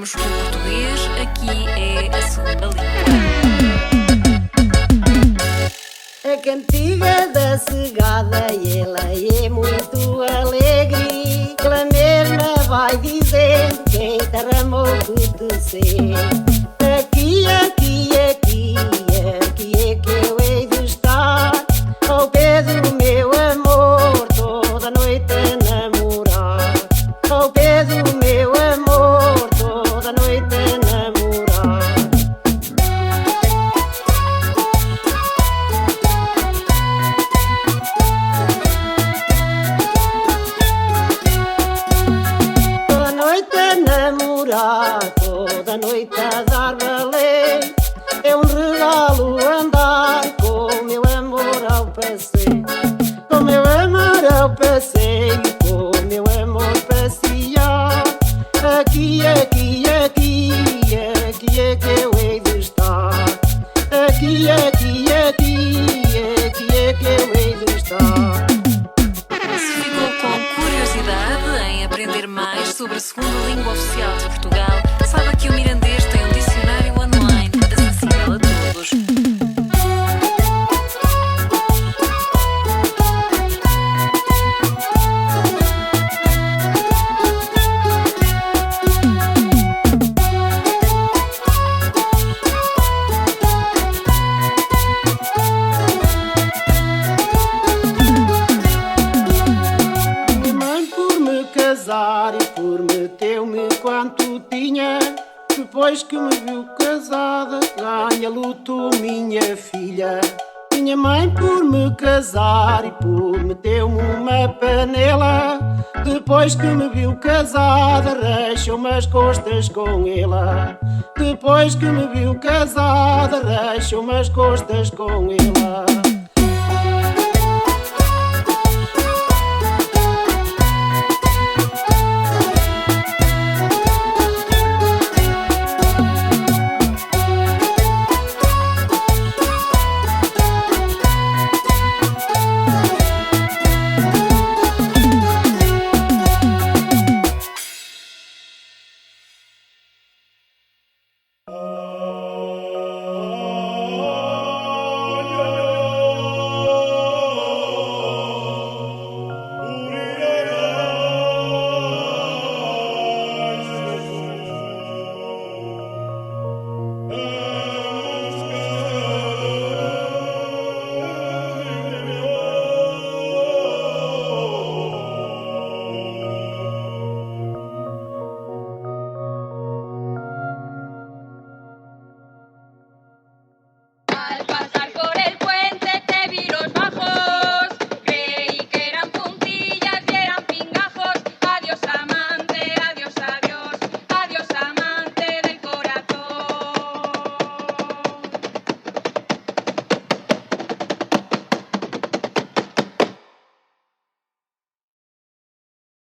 aprendemos o português, aqui é a segunda língua. A cantiga da cegada, ela é muito alegre. Ela mesma vai dizendo quem derramou que te ser. Aqui, aqui, aqui, aqui é que eu hei de estar, ao pé do meu amor, toda noite a namorar. Ao pé do meu amor, toda noite a namorar. Toda noite a namorar, toda noite a dar balé. É um regalo andar com o meu amor ao passeio. Com o meu amor ao passeio, com o meu amor passear. Aqui, aqui, aqui, aqui é que eu hei de estar. Aqui, aqui, aqui, aqui é que eu hei de estar. Se ficou com curiosidade em aprender mais sobre a segunda língua oficial de Portugal, saiba que o Mirandês tem um dicionário online acessível a todos. Minha mãe por me casar e prometeu-me quanto tinha. Depois que me viu casada, ganha luto minha filha. Minha mãe por me casar e prometeu-me uma panela. Depois que me viu casada, rachou-me as costas com ela. Depois que me viu casada, rachou-me as costas com ela.